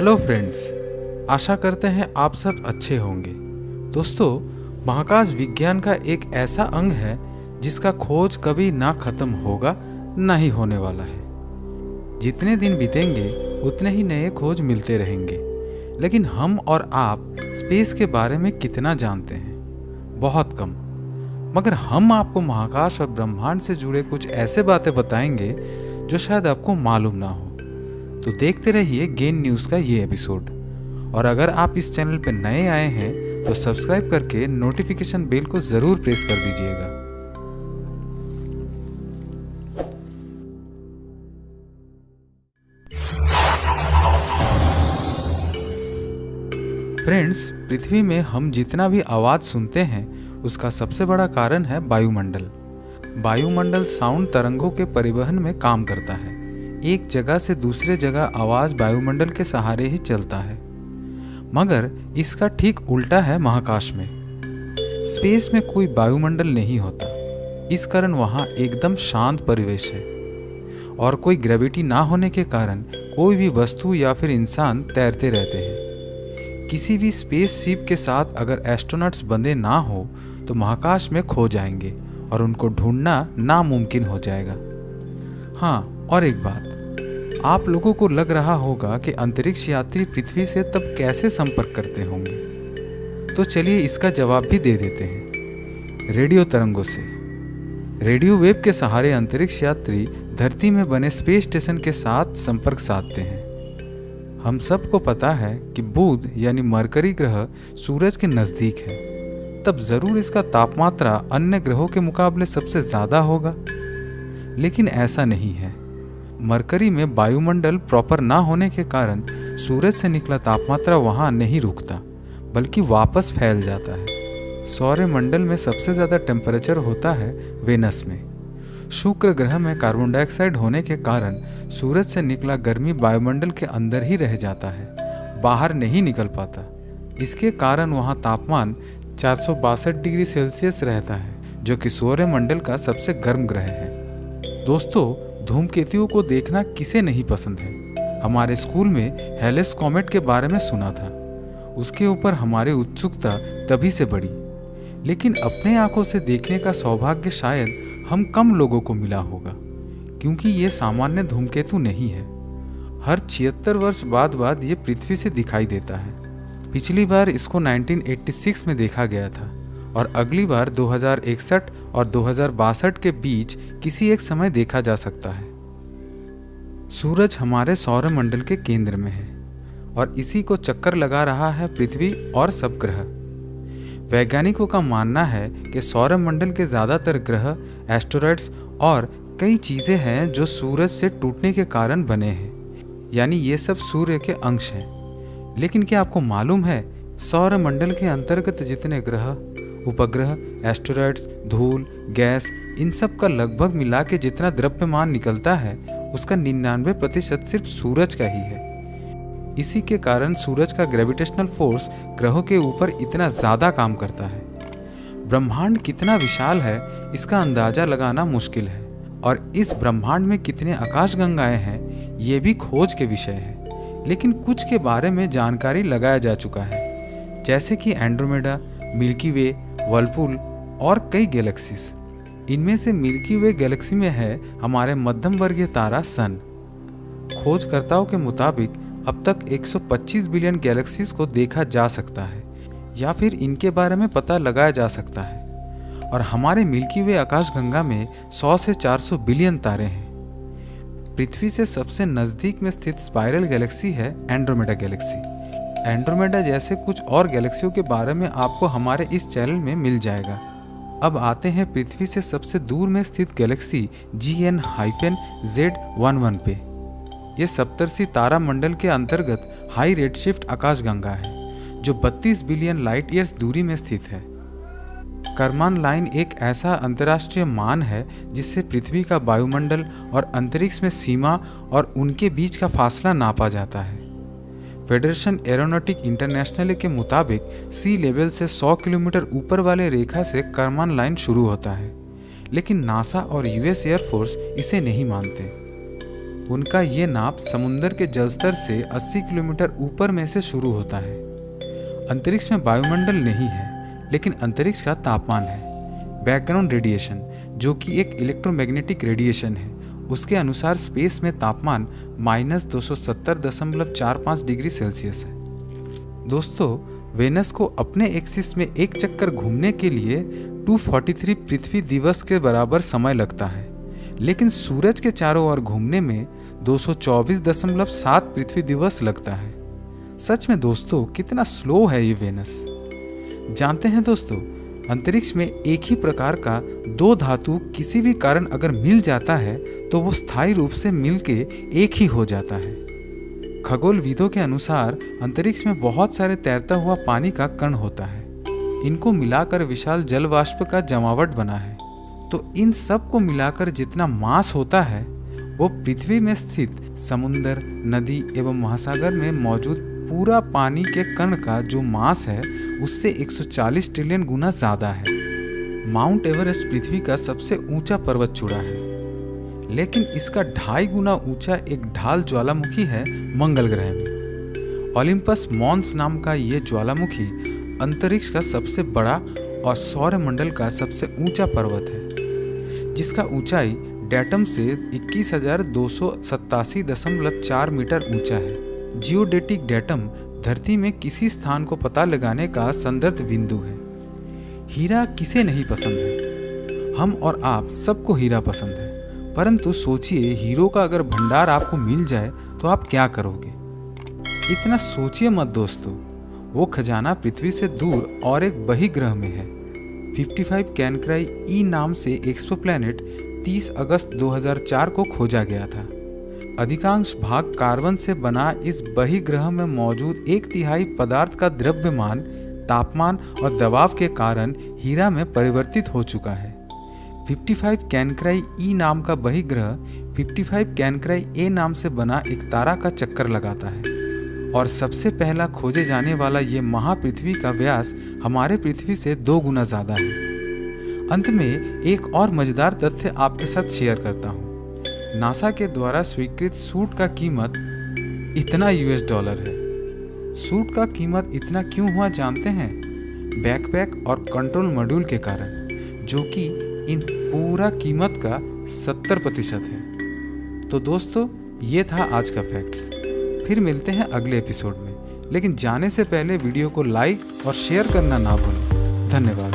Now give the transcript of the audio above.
Hello friends, आशा करते हैं आप सब अच्छे होंगे। दोस्तों, महाकाश विज्ञान का एक ऐसा अंग है जिसका खोज कभी ना खत्म होगा ना ही होने वाला है। जितने दिन बीतेंगे उतने ही नए खोज मिलते रहेंगे। लेकिन हम और आप स्पेस के बारे में कितना जानते हैं? बहुत कम। मगर हम आपको महाकाश और ब्रह्मांड से जुड़े कुछ ऐसे बातें बताएंगे जो शायद आपको मालूम ना हो। तो देखते रहिए गेन न्यूज़ का ये एपिसोड। और अगर आप इस चैनल पर नए आए हैं तो सब्सक्राइब करके नोटिफिकेशन बेल को ज़रूर प्रेस कर दीजिएगा। फ्रेंड्स, पृथ्वी में हम जितना भी आवाज़ सुनते हैं उसका सबसे बड़ा कारण है वायुमंडल। वायुमंडल साउंड तरंगों के परिवहन में काम करता है। एक जगह से दूसरे जगह आवाज़ वायुमंडल के सहारे ही चलता है। मगर इसका ठीक उल्टा है महाकाश में। स्पेस में कोई वायुमंडल नहीं होता। इस कारण वहाँ एकदम शांत परिवेश है और कोई ग्रेविटी ना होने के कारण कोई भी वस्तु या फिर इंसान तैरते रहते हैं। किसी भी स्पेस शिप के साथ अगर एस्ट्रोनॉट्स बंधे ना हो तो महाकाश में खो जाएंगे और उनको ढूंढना नामुमकिन हो जाएगा। हाँ, और एक बात, आप लोगों को लग रहा होगा कि अंतरिक्ष यात्री पृथ्वी से तब कैसे संपर्क करते होंगे। तो चलिए इसका जवाब भी दे देते हैं। रेडियो तरंगों से। रेडियो वेव के सहारे अंतरिक्ष यात्री धरती में बने स्पेस स्टेशन के साथ संपर्क साधते हैं। हम सबको पता है कि बुध यानी मरकरी ग्रह सूरज के नज़दीक है, तब ज़रूर इसका तापमात्रा अन्य ग्रहों के मुकाबले सबसे ज़्यादा होगा। लेकिन ऐसा नहीं है। मरकरी में वायुमंडल प्रॉपर ना होने के कारण सूरज से निकला तापमात्रा वहाँ नहीं रुकता बल्कि वापस फैल जाता है। सौरमंडल में सबसे ज़्यादा टेम्परेचर होता है वेनस में। शुक्र ग्रह में कार्बन डाइऑक्साइड होने के कारण सूरज से निकला गर्मी वायुमंडल के अंदर ही रह जाता है, बाहर नहीं निकल पाता। इसके कारण वहाँ तापमान 462 डिग्री सेल्सियस रहता है, जो कि सौरमंडल का सबसे गर्म ग्रह है। दोस्तों, धूमकेतुओं को देखना किसे नहीं पसंद है। हमारे स्कूल में हेलेस कॉमेट के बारे में सुना था। उसके ऊपर हमारी उत्सुकता तभी से बढ़ी। लेकिन अपने आंखों से देखने का सौभाग्य शायद हम कम लोगों को मिला होगा, क्योंकि ये सामान्य धूमकेतु नहीं है। हर 76 वर्ष बाद ये पृथ्वी से दिखाई देता है। पिछली बार इसको 1986 में देखा गया था और अगली बार 2061 और 2062 के बीच किसी एक समय देखा जा सकता है। सूरज हमारे सौरमंडल के केंद्र में है और इसी को चक्कर लगा रहा है पृथ्वी और सब ग्रह। वैज्ञानिकों का मानना है कि सौरमंडल के ज़्यादातर ग्रह, एस्टेरॉइड्स और कई चीज़ें हैं जो सूरज से टूटने के कारण बने हैं, यानी ये सब सूर्य के अंश हैं। लेकिन क्या आपको मालूम है, सौरमंडल के अंतर्गत जितने ग्रह, उपग्रह, एस्टेरॉइड्स, धूल, गैस, इन सब का लगभग मिला के जितना द्रव्यमान निकलता है उसका 99% सिर्फ सूरज का ही है। इसी के कारण सूरज का ग्रेविटेशनल फोर्स ग्रहों के ऊपर इतना ज़्यादा काम करता है। ब्रह्मांड कितना विशाल है इसका अंदाज़ा लगाना मुश्किल है, और इस ब्रह्मांड में कितने आकाशगंगाएं हैं ये भी खोज के विषय है। लेकिन कुछ के बारे में जानकारी लगाया जा चुका है, जैसे कि एंड्रोमेडा, मिल्की वे, वर्लपूल और कई गैलेक्सीज। इनमें से मिल्की वे गैलेक्सी में है हमारे मध्यम वर्गीय तारा सन। खोजकर्ताओं के मुताबिक अब तक 125 बिलियन गैलेक्सीज को देखा जा सकता है या फिर इनके बारे में पता लगाया जा सकता है। और हमारे मिल्की वे आकाशगंगा में 100 से 400 बिलियन तारे हैं। पृथ्वी से सबसे नज़दीक में स्थित स्पाइरल गैलेक्सी है एंड्रोमेडा गैलेक्सी। एंड्रोमेडा जैसे कुछ और गैलेक्सियों के बारे में आपको हमारे इस चैनल में मिल जाएगा। अब आते हैं पृथ्वी से सबसे दूर में स्थित गैलेक्सी GN-Z11 पे। ये सप्तर्षि तारा मंडल के अंतर्गत हाई रेडशिफ्ट आकाशगंगा है, जो 32 बिलियन लाइट ईयर्स दूरी में स्थित है। करमान लाइन एक ऐसा अंतर्राष्ट्रीय मान है जिससे पृथ्वी का वायुमंडल और अंतरिक्ष में सीमा और उनके बीच का फासला नापा जाता है। फेडरेशन एरोनॉटिक इंटरनेशनल के मुताबिक सी लेवल से 100 किलोमीटर ऊपर वाले रेखा से करमान लाइन शुरू होता है, लेकिन नासा और यूएस एयरफोर्स इसे नहीं मानते। उनका ये नाप समुद्र के जलस्तर से 80 किलोमीटर ऊपर में से शुरू होता है। अंतरिक्ष में वायुमंडल नहीं है, लेकिन अंतरिक्ष का तापमान है। बैकग्राउंड रेडिएशन, जो कि एक इलेक्ट्रोमैग्नेटिक रेडिएशन है, उसके अनुसार स्पेस में तापमान -270.45 डिग्री सेल्सियस है। दोस्तों, वेनस को अपने एक्सिस में एक चक्कर घूमने के लिए 243 पृथ्वी दिवस के बराबर समय लगता है, लेकिन सूरज के चारों ओर घूमने में 224.7 पृथ्वी दिवस लगता है। सच में दोस्तों, कितना स्लो है ये वेनस। जानते हैं दोस्तों, अंतरिक्ष में एक ही प्रकार का दो धातु किसी भी कारण अगर मिल जाता है तो वो स्थायी रूप से मिलके एक ही हो जाता है। खगोलविदों के अनुसार अंतरिक्ष में बहुत सारे तैरता हुआ पानी का कण होता है। इनको मिलाकर विशाल जल वाष्प का जमावट बना है। तो इन सब को मिलाकर जितना मास होता है वो पृथ्वी में स्थित समुद्र, नदी एवं महासागर में मौजूद पूरा पानी के कण का जो मास है उससे 140 ट्रिलियन गुना ज्यादा है। माउंट एवरेस्ट पृथ्वी का सबसे ऊंचा पर्वत चूड़ा है, लेकिन इसका 2.5 गुना ऊंचा एक ढाल ज्वालामुखी है मंगल ग्रह में। ओलिम्पस मॉन्स नाम का ये ज्वालामुखी अंतरिक्ष का सबसे बड़ा और सौरमंडल का सबसे ऊंचा पर्वत है, जिसका ऊंचाई डेटम से 21,287.4 मीटर ऊंचा है। जियोडेटिक डेटम धरती में किसी स्थान को पता लगाने का संदर्भ बिंदु है। हीरा किसे नहीं पसंद है? हम और आप सबको हीरा पसंद है, परंतु सोचिए हीरो का अगर भंडार आपको मिल जाए तो आप क्या करोगे? इतना सोचिए मत दोस्तों। वो खजाना पृथ्वी से दूर और एक बहिर्ग्रह में है। 55 कैनक्राई ई नाम से एक्सोप्लैनेट 30 अगस्त 2004 को खोजा गया था। अधिकांश भाग कार्बन से बना इस बहिर्ग्रह में मौजूद 1/3 पदार्थ का द्रव्यमान, तापमान और दबाव के कारण हीरा में परिवर्तित हो चुका है। 55 कैनक्राई ई नाम का बहिर्ग्रह 55 कैनक्राई ए नाम से बना एक तारा का चक्कर लगाता है और सबसे पहला खोजे जाने वाला ये महापृथ्वी का व्यास हमारे पृथ्वी से 2 गुना ज्यादा है। अंत में एक और मजेदार तथ्य आपके साथ शेयर करता हूँ। नासा के द्वारा स्वीकृत सूट का कीमत इतना $। है। सूट का कीमत इतना क्यों हुआ जानते हैं? बैकपैक और कंट्रोल मॉड्यूल के कारण, जो कि इन पूरा कीमत का 70% है। तो दोस्तों, ये था आज का फैक्ट्स। फिर मिलते हैं अगले एपिसोड में, लेकिन जाने से पहले वीडियो को लाइक और शेयर करना ना भूलें। धन्यवाद।